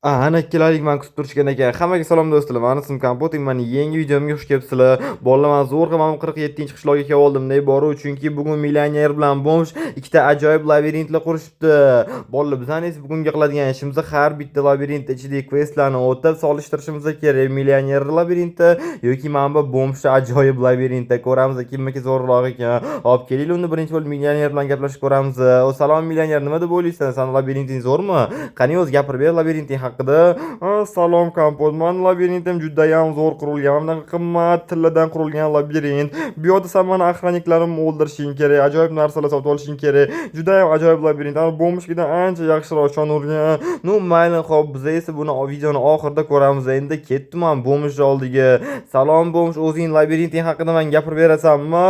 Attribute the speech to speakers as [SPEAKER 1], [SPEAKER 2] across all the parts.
[SPEAKER 1] Ana ikkilarlik man kutib turishgan ekan. Hammaga salom do'stlar. Mani ismim Kompoting. Mani yangi videomga xush kelibsizlar. Bolalar, men zo'rg'a mana 47-qishloqqa kelib oldim. Ne boru chunki bugun millioner bilan bomj ikkita ajoyib labirintlar qurishibdi. Bolalar, bizning esa bugunga qiladigan ishimiz har bitta labirint ichidagi questlarni o'tab solishtirishimiz kerak. Millioner labirinti yoki mana bu bomjda ajoyib labirintda ko'ramiz kimniki zo'rroq ekan. Hop, keling unda birinchi bo'lib millioner bilan gaplashib ko'ramiz. O salom millioner, nima deb o'ylaysan? Sen labirinting zo'rmi? Qani o'zi gapirib ber labirinting haqida. Salom Kompot, men labirintim juda ham zo'r qurilgan. Mana qimmat tilladan qurilgan labirint. Bu yerda sen meni охранниklarimni o'ldirishing kerak, ajoyib narsalar sotib olishing kerak. Juda ham ajoyib labirint. Ana bomjkidan ancha yaxshiroq ishonurgan. Nu mayli, xo'p, biz esa buni videoni oxirida ko'ramiz. Endi ketdim men bomj oldiga. Salom bomj, o'zing labirinting haqida menga gapirib berasanmi?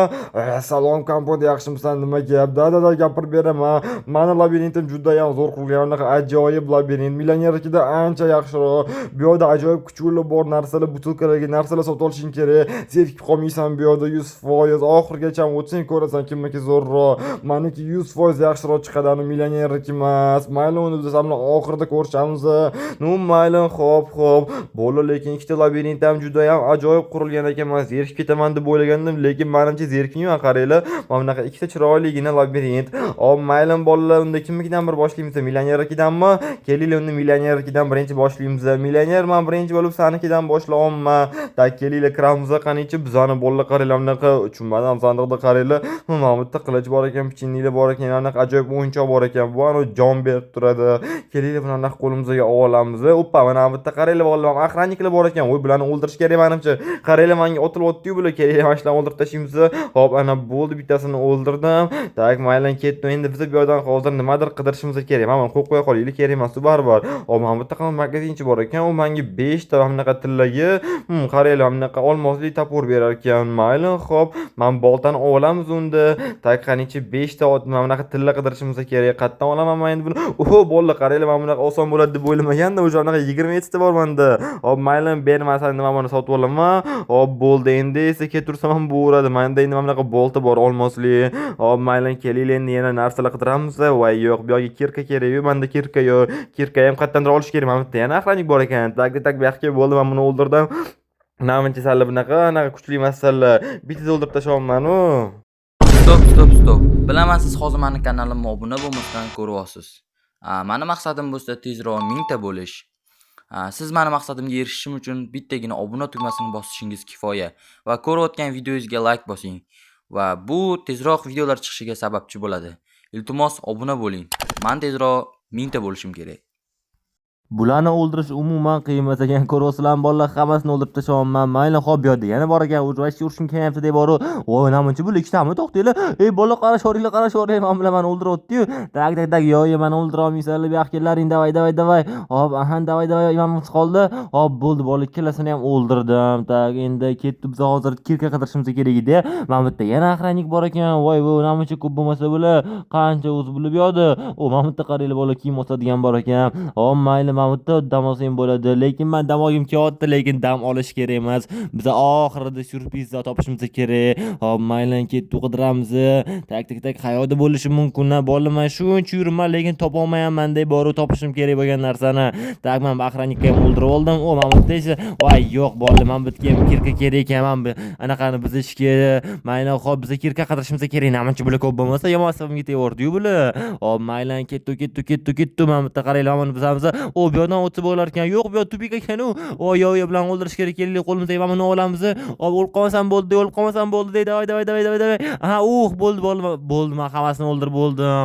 [SPEAKER 1] Salom Kompot, yaxshimisan? Nima gap? Da gapirib beraman. Meni labirintim juda ham zo'r qurilgan, ajoyib labirint. Millionernikida ancha yaxshiroq. Bu yerda ajoyib kuchli bor narsalar, butilkalarga narsalar sotib olishing kerak. Zerikib qolmaysan bu yerda 100%. Oxirgacha o'tsang ko'rasan kimniki zo'rroq. Meniki 100% yaxshiroq chiqadi, ani millionerniki emas. Mayli, uni biz ham oxirida ko'rishamiz. Nu mayli, xo'p. Bo'la, lekin ikkita labirint ham juda ham ajoyib qurilgan ekan. Men zerikib ketaman deb o'ylagandim, lekin menimcha zerikmayman. Qaranglar, mana bunaqa ikkita chiroyligina labirint. Hop, mayli bolalar, unda kimnikidan bir boshlaymiz? Millionernikidanmi? Kelinglar, unda millionernikidan birinchi boshlaymiz. Millioner, men birinchi bo'lib sanikidan boshlayapman. Tak, kelinglar, kiramiz. Qanichi bizani bolalar, qaranglar, bunaqa uchunmadan sandiqda qaranglar. Mana bu yerda qilich bor ekan, pichinliklar bor ekan, bunaqa ajoyib o'yinchoq bor ekan. Bu ana jon berib turadi. Kelinglar, buni qo'limizga olamiz. Oppa, mana bu yerda qaranglar, bolalar, охранниклар bor ekan. Voy, bularni o'ldirish kerak menimcha. Qaranglar, menga otilib o'tdi-yu bular. Kelinglar, mana shularni o'ldirib tashlaymiz. Hop, ana bo'ldi, bittasini o'ldirdim. Tak, mayli, ketdim. Endi biz bu yerdan hozir nimadir qidirishimiz kerak. Mana qo'yib qo'ya qolaylik, kerak emas, baribir. Hop, mana bu yerda magazinchi bor ekan. U menga 5 ta bunaqa tillaga, qaranglar, bunaqa olmosli topor berar ekan. Mayli, xo'p, men boltani olamiz unda. Tak, qanichi 5 ta mana bunaqa tilla qidirishimiz kerak. Qayerdan olaman men endi buni? Oho, bolalar, qaranglar, men bunaqa oson bo'ladi deb o'ylamaganda, o'sha bunaqa 27 ta bor menda. Hop, mayli, bermasan nima buni sotib olaman. Hop, bo'ldi. Endi esa ketursam ham bo'radi. Menda endi mana bunaqa bolta bor, olmosli. Hop, mayli, kelinglar, endi yana narsalar qidiramiz. Voy, yo'q, bu yerga kirka kerak-yu, menda kirka yo'q. Kirka ham qayerdandir olish kerak. Mana bu yerda yana охранник bor ekan. Tak, bu yoqqa bo'ldi, men buni o'ldirdim. Namancha salla bunaqa kuchli emas salla. Bitta o'ldirib tashlabman-u.
[SPEAKER 2] Stop. Bilaman, siz hozir meni kanalimga obuna bo'lmasdan ko'ryapsiz. Meni maqsadim bo'lsa tezroq 1000 ta bo'lish. Siz meni maqsadimga erishishim uchun bittagina obuna tugmasini bosishingiz kifoya va ko'rayotgan videoyingizga like bosing va bu tezroq videolar chiqishiga sababchi bo'ladi. Iltimos obuna bo'ling. Men tezroq 1000 ta bo'lishim kerak.
[SPEAKER 3] Bularni o'ldirish umuman qiyin emas ekan. Ko'ryapsizlar, bolalar, hammasini o'ldirib tashlamoqman. Mayli, xo'p, bu yerda yana bor ekan. O'zbashcha urishim kelyapti deb boru. Voy, namuncha bu ikkitami? To'xtanglar. Ey, bolalar, qarashoringlar. Men bilan meni o'ldiryapti-yu. Tak, yo'q, meni o'ldira olmaysanlar. Bu yoqqa kellaring, davay. Hop, davay, imamiz qoldi. Hop, bo'ldi, bolalar, ikkalasini ham o'ldirdim. Tak, endi ketdi. Biz hozir kirka qidirishimiz kerak edi. Mana bu yerda yana охранник bor ekan. Voy, namuncha ko'p bo'lmasa bular. Qancha o'zi bilib yo'di. Mana bu yerda qaranglar, bolalar, kiyim osadigan bor ekan. Hop, mayli, mana bu yerda dam olsam bo'ladi. Lekin men dam olgim kelyapti, lekin dam olish kerak emas. Biz oxirida syurprizlar topishimiz kerak. Hop, mayli, ketib qidiramiz. Tak, qayoqda bo'lishi mumkin? Bolaman, shuncha yurman, lekin topa olmayapman deb boru topishim kerak bo'lgan narsani. Tak, men охранникni ham o'ldirib oldim. Mana bu yerda esa, voy, yo'q, bolalar, men bitga kirka kerak ekan. Men anaqani biz ishga, mayli, xo'p, biz kirka qidirishimiz kerak. Namuncha bular ko'p bo'lmasa, yomon hisobimga tevordi-yu bular. Hop, mayli, ketdi. Mana bu yerda qaranglar, men bizamiz. O, bu yerdan o'tib bo'lar ekan. Yo'q, bu yer tubik ekan-u. Voy, bilan o'ldirish kerak. Kelinglar, qo'limizga mana buni olamiz. O'lib qolmasam bo'ldi, davay. Aha, bo'ldi, men hammasini o'ldirib bo'ldim.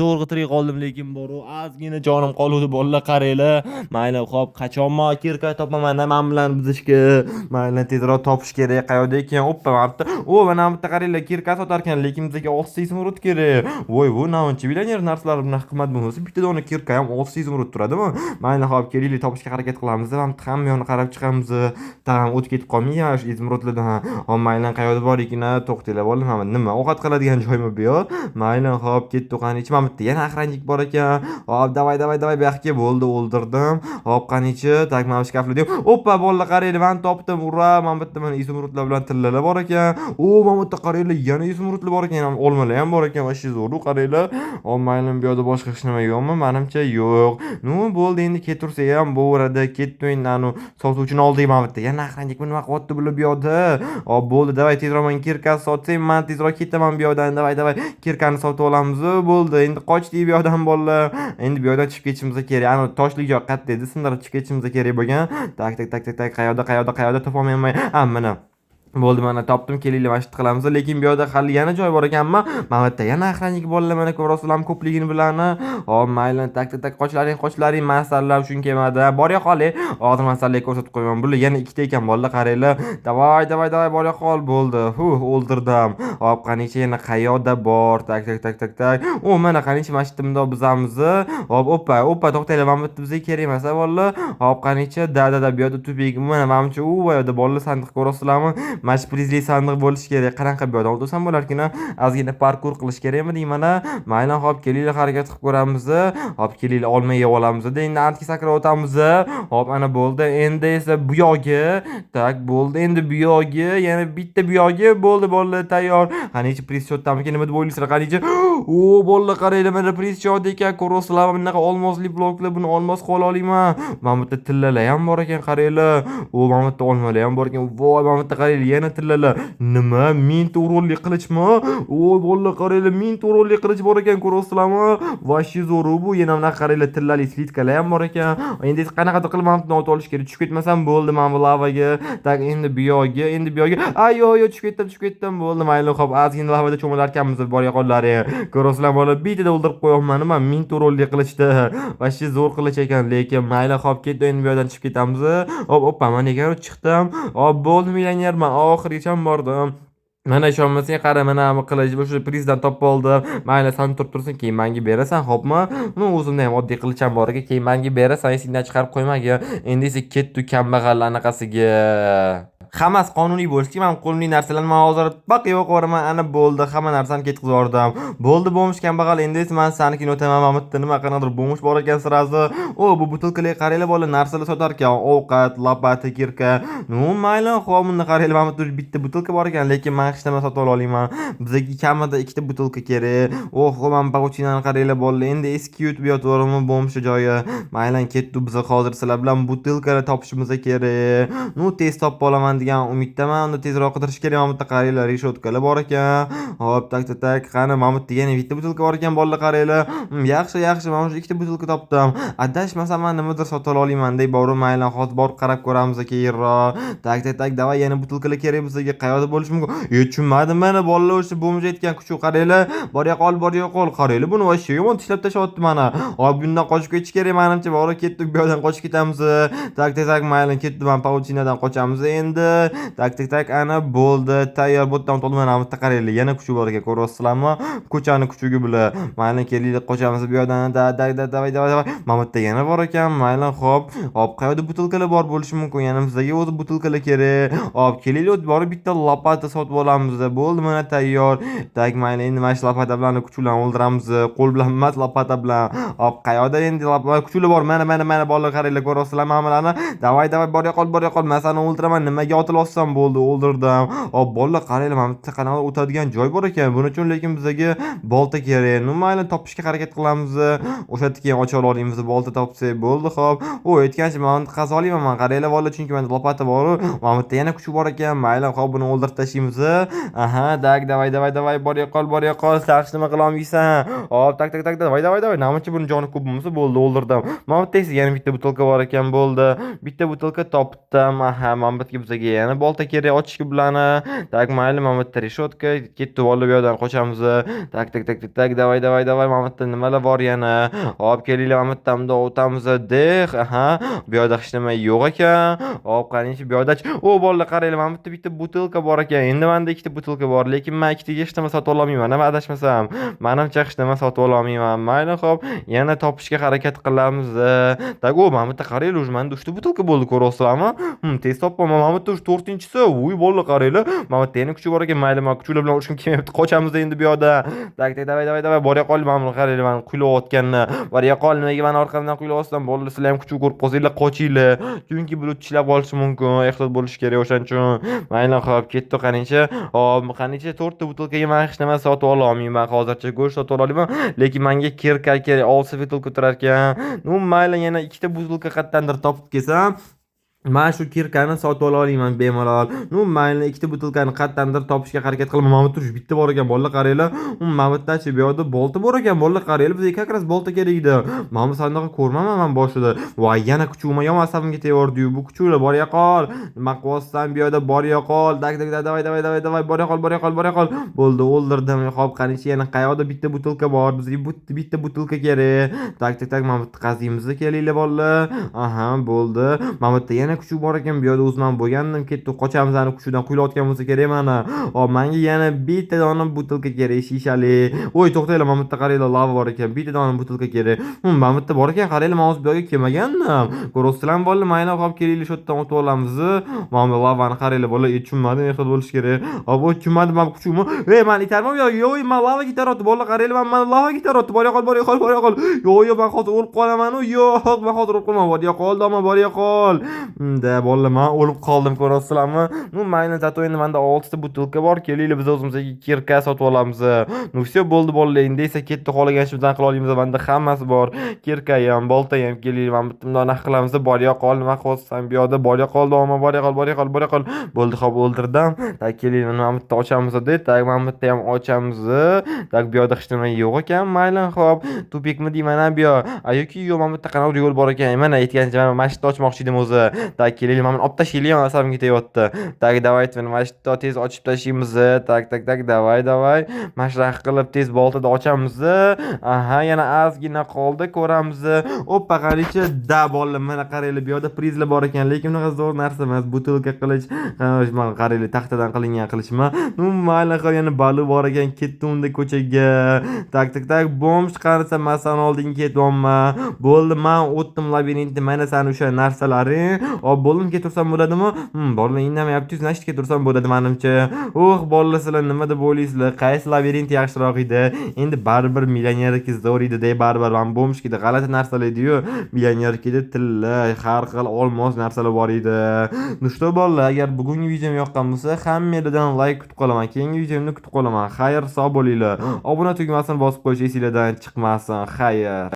[SPEAKER 3] Zo'rg'a tirik qoldim, lekin boru ozgina jonim qoluvdi, bolalar, qaranglar. Mayli, xo'p, qachonmi kirka topaman, men bilan bizishga. Mayli, tezroq topish kerak. Qayoqda ekan? Oppa, mana bu yerda. Mana bu yerda qaranglar, kirka sotar ekan, lekin bizga 600 izmurud kerak. Voy, bu namuncha millioner narsalar bunaqa qimmat bo'lmasa, bitta dona kirka ham 600 izmurud turadimi? Mayli, xo'p, kelinglar, topishga harakat qilamiz. Hamma yoqni qarab chiqamiz. Tam o'tib ketib qolmayman shu izmurudlardan. Hop, mayli, qayoqda bor ekan? To'xtanglar, bolalar, nima ovqat qiladigan joymi bu yer? Mayli, xo'p, ketdik. Qanichi, mana bu yerda yana охранник bor ekan. Hop, davay, bu yoqqa bo'ldi, o'ldirdim. Hop, qanichi, tak, mana bu shkaflar deb. Oppa, bolalar, qaranglar, men topdim. Ura, mana bu yerda mana izmurudlar bilan tillalar bor ekan. Mana bu yerda qaranglar, yana izmurudlar bor ekan. Olmalar ham bor ekan. Vashi zo'r, qaranglar. Hop, mayli, bu yerda boshqa hech nima yo'qmi? Menimcha yo'q.
[SPEAKER 1] bo'ldi endi ketursa ham bo'veradi. Ketdi endi anu sotuvchini oldiga mana bu yerda. Yana aqranjik nima qilyapti bular bu yoqda? Hop bo'ldi, davay tezroq men kirkani sotsang, men tezroq ketaman bu yoqdan. Davay kirkani sotib olamiz. Bo'ldi, endi qochdik bu yoqdan bolalar. Endi bu yoqdan chiqib ketishimiz kerak. Anu toshli joy qayerda edi? Sindirib chiqib ketishimiz kerak bo'lgan. Tak. Qayoqda topolmayman. Mana bo'ldi, mana topdim, kelinglar mana shu qilamiz. Lekin bu yoqda hali yana joy bor ekanmi? Mana bu yerda yana aqranjik bolalar mana ko'rasizlarmi ko'pligini bilani. Hop, mayli, tak qochlaring, masallar uchun kelmadi. Borya qoling. Hozir masallarga ko'rsatib qo'yaman. Bular yana ikkita ekan bolalar, qaranglar. Davay, borya qol. Bo'ldi. O'ldirdim. Hop, qanicha yana qayoqda bor? Tak. O, mana qanicha mana shu timdo bizamiz. Hop, oppa, to'xtanglar, mana bu yerda bizga kerak emas, bolalar. Hop, qanicha da bu yoqda tubik. Mana menimcha u yoqda bolalar sandiq ko'rasizlarmi? Mana shu prizli sandiq bo'lishi kerak. Qanaqa bu yoqda o'tirsam bo'larkan? Ozgina parkur qilish kerakmi deymana? Mayli, hop, kelinglar, harakat qilib ko'ramiz. Hop, kelinglar, olma yeb olamiz. Endi antga sakrab o'tamiz. Hop, ana bo'ldi. Endi esa bu yoqqa. Tak, bo'ldi. Endi bu yoqqa, yana bitta bu yoqqa. Bo'ldi, bolalar tayyor. Qanicha priz shotdamikin, nima deb o'ylaysizlar? Qanicha? O, bolalar, qaranglar, mana priz shot ekan. Ko'rasizlarmi? Bunaqa olmosli bloklar, buni olmos qo'la olayman. Mana bu yerda tillalar ham bor ekan, qaranglar. O, mana bu yerda olmalar ham bor ekan. Voy, mana bu yerda qaranglar, yana tillalar. Nima? 1000 o'rolli qilichmi? O, bolalar, qaranglar, 1000 o'rolli qilich bor ekan, ko'rasizlarmi? Voy, zo'r bu. Yana bunaqa qaranglar, tillali slitkalar ham bor ekan. Endi qanaqadir qilib mana buni olish kerak. Tushib ketmasam bo'ldi mana bu lavaga. Tak, endi bu yoqga. Ayo, tushib ketdim. Bo'ldi, mayli, hop, ozgina lavada cho'milar ekanmiz, bor yoqonlari. Ko'rasizlar, bolalar, bitta o'ldirib qo'yapman, nima? 1000 o'rolli qilichda. Voy, zo'r qilich ekan, lekin mayli, hop, ketdi, endi bu yoqdan chiqib ketamiz. Hop, mana ekan, chiqdim. Hop, bo'ldi, millionerman. Oxirigacha bordim. Mana ishonmasang qara, mana bu qilich shu prizdan topib oldim. Mayli, san tursin, keyin menga berasan, xo'pmi? O'zimda ham oddiy qilicham bor ekan, keyin menga berasan, esingdan chiqarib qo'ymagin. Endi esa ketdi kambag'al anaqasiga. Hammasi qonuniy bo'lishi, men qonuniy narsalarni hozir yo'q qo'raman, ana bo'ldi, hamma narsani ketkizib yubordim. Bo'ldi, bo'lmish kambag'al, endi esa men senikini o'taman, Mamatda nima qanaqadir bo'lmish bor ekan sirazi. O, bu butilkalarga qaranglar, bolalar, narsalar sotar ekan, ovqat, lopata, kirka. Mayli, xo'p, bunda qaranglar, Mamatda bitta butilka bor ekan, lekin men hech narsa sotib olmayman. Bizga kamida ikkita butilka kerak. Xo'p, men bag'ochinani qaranglar, bolalar, endi eski yutib yotavermi bo'lmish joyi. Mayli, ketdi, biz hozir sizlar bilan butilkalar topishimiz kerak. Tez topib olaman degan umiddaman. Unda tezroq qidirish kerak. Mana bu yerda qaranglar, reshotkalar bor ekan. Hop, tak. Qani, mana bu yerda yana bitta butilka bor ekan, bolalar, qaranglar. Yaxshi, mana shu ikkita butilka topdim. Adashmasam men nimadir sotib olayman deb borim, mayli, hozir borib qarab ko'ramiz keyinroq. Tak, davay, yana butilkalar kerak bizga. Qayerda bo'lishi mumkin? Tushunmadim, mana bolalar o'sha bo'lmish aytgan kuchu, qaranglar. Borya qol. Qaranglar, buni voy yomon tishlab tashlayapti mana. Hop, bundan qochib ketish kerak menimcha. Bora ketdik, bu yerdan qochib ketamiz. Tak, mayli, ketdim, men pauchinadan qochamiz endi. Tak, ana bo'ldi, tayyor. Bu yerdan to'lman, mana bu yerda qaranglar, yana kuchu bor ekan, ko'rasizlarmi? Ko'chani kuchugi bular. Mayli, kelinglar, qochamiz bu yerdan. Davay. Mana bu yerda yana bor ekan. Mayli, hop, qayerda butilkalar bor bo'lishi mumkin? Yana bizga o'zi butilkalar kerak. Hop, kelinglar, borib bitta lopata sotib olamiz. Bo'ldi, mana tayyor. Tak, mayli, endi mana shu lopata bilan kuchularni o'ldiramiz. Qo'l bilan emas, lopata bilan. Hop, qayerda endi lopata kuchular bor? Mana bolalar, qaranglar, ko'rasizlarmi hammalarni? Davay, borya qol. Men seni o'ldiraman. Nimaga otilasam bo'ldi, o'ldirdim. Hop, bolalar, qaranglar, mana bu yerda qanaqa o'tadigan joy bor ekan. Buning uchun lekin bizga bolta kerak. Mayli, topishga harakat qilamiz. O'shatda keyin ocha olamiz, bolta topsak bo'ldi. Hop, aytgancha men qazo olayman, qaranglar, bolalar, chunki menda lopata bor. Mana bu yerda yana kuchu bor ekan. Mayli, hop, buni o'ldirib tashlaymiz. Aha, davay, borya qol. Yaxshi, nima qila olmaysan? Hop, tak, davay. Namuncha buni joni ko'p bo'lsa bo'ldi, o'ldirdim. Mana bu yerda yana bitta butilka bor ekan, bo'ldi. Bitta butilka topdim. Aha, mana bu yerga bizga yana bolta kerak ochishga bilani. Tak, mayli, mana bu yerda reshotka. Ketdi, bolalar, bu yerdan qochamiz. Tak, davay. Mana bu yerda nimalar bor yana? Hop, kelinglar, mana bu yerdan o'tamiz. Aha, bu yerda hech nima yo'q ekan. Hop, qanichi bu yerda. O, bolalar, qaranglar, mana bu yerda bitta butilka bor ekan. Endi menda ikkita butilka bor, lekin men ikkitaga hech nima sotib olmayman. Nima adashmasam? Menimcha hech nima sotib olmayman. Mayli, hop, yana topishga harakat qilamiz. Tak, mana bu yerda qaranglar, menda 3ta butilka bo'ldi, ko'rasizlarmi? Tez topdim, mana bu yerda turish 4-si. Voy bolalar qaranglar. Mana bu yerda kuchi bor ekan, mayli, men kuchlar bilan urishim kelmayapti. Qochamiz endi bu yoqda. Tak, davay, bora qol, mana buni qaranglar, men qulayotganini. Bora qol, nimaga men orqamdan qulayapsam, bolalar sizlar ham kuch ko'rib qolsanglar, qochinglar. Chunki bulut tishlab qolishi mumkin. Ehtiyot bo'lish kerak o'shaning uchun. Mayli, xo'p, ketdik qanicha. Hop, qanicha 4 ta butilkaga men hech nima sotib ola olmayman hozircha. Go'sht sotib olaman, lekin menga kirka kerak, 6 butilka turar ekan. Mayli, yana 2 ta butilka qayerdandir topib kelsam, mana shu kirkani sotib ola olmayman bemalol. Mayli, 2 ta butilkani qayerdandir topishga harakat qilaman. Mana bu turish bitta bor ekan, bolalar qaranglar. Mana bu yerda bu yoqda bolta bor ekan, bolalar qaranglar. Bizga kakras bolta kerak edi. Mana bu sandiqni ko'rmaman men boshida. Voy, yana kuchuma yomon asabimga teyordi-yu. Bu kuchlar bor yoqol. Nima qilyapsan bu yoqda, bor yoqol. Davay, bor yoqol. Bo'ldi, o'ldirdim. Xo'p, qanicha yana qayoqda bitta butilka bor. Bizga bitta butilka kerak. Tak, mana bu qaziymiz kelinglar bolalar. Aha, bo'ldi. Mana bu yerda yana kuchi bor ekan, bu yoqda o'zim ham bo'lgandim, ketdik, qochamiz, ani kuchidan quyilayotgan bo'lsa kerak mana. Hop, menga yana bitta dona butilka kerak, shishali. Voy, to'xtanglar, mana bu yerda qaranglar, lava bor ekan, bitta dona butilka kerak. Mana bu yerda bor ekan, qaranglar, men o'z bu yoqqa kelmagandim. Ko'rasizlarmi bolalar, mayli, hop, kelinglar, shu yerdan o'tib olamiz. Mana bu lavani qaranglar bolalar, tushunmadim, ehtiyot bo'lish kerak. Hop, tushunmadim, men kuchimni. Men itarman yo, yo'q, men lavaga itaryapti, bolalar qaranglar, men lavaga itaryapti. Bor yoqol. Yo'q, men hozir o'lib qolaman-u. Yo'q, men hozir o'lib qolman. Bor yoqol. Da bolalar, men o'lib qoldim, ko'rasizlarmi? Mayli, zato endi menda 6 ta butilka bor. Kelinglar, biz o'zimizga kirka sotib olamiz. Все bo'ldi bolalar, endi esa ketdi, xohlagan ishimizdan qila olamiz. Menda hammasi bor. Kirka ham, bolta ham. Kelinglar, men bittimdan qilamiz. Bor yoqol, nima qilyapsan bu yoqda? Bor yoqol, bor yoqol. Bo'ldi, xo'p, o'ldirdim. Tak, kelinglar, men bitta ochamiz deb. Tak, men bitta ham ochamiz. Tak, bu yoqda hech nima yo'q ekan. Mayli, xo'p, tupikmi deyman bu yoq. Yoki yo'q, men bitta qanaqa yo'l bor ekan. Mana aytgancha, men mashina ochmoqchi edim o'zi. Tak, kelinglar, men olib tashlaylik, asabimga tegyapti. Tak, davay, mashina tez ochib tashlaymiz. Tak, davay. Mashina qilib tez boltada ochamiz. Aha, yana ozgina qoldi, ko'ramiz. Oppa, qaricha, da bolalar, mana qaranglar, bu yoqda prizlar bor ekan, lekin unaqa zo'r narsa emas. Butilka qilich, mana qaranglar, taxtadan qilingan qilichma. Mayli, yana baliq bor ekan, ketdim unda ko'chaga. Tak, bomb chiqarsa, masan oldin ketyapman. Bo'ldi, men o'tdim labirintni, mana sani o'sha narsalaring. Hop, bo'ldim, ketaversam bo'ladimi? Bolalar indamayapti, значит ketaversam bo'ladi menimcha. Bolalar, sizlar nima deb o'ylaysizlar? Qaysi labirint yaxshiroq edi? Endi baribir millionerki zo'r edi-da, baribir men bombshkida g'alati narsalar edi-yu. Millionerkida tilla, har xil olmos narsalar bor edi. Что bolalar, agar bugungi videom yoqqan bo'lsa, hammalardan like kutib qolaman. Keyingi videomni kutib qolaman. Xayr, sog' bo'linglar. Obuna tugmasini bosib qo'yish esingizdan chiqmasin. Xayr.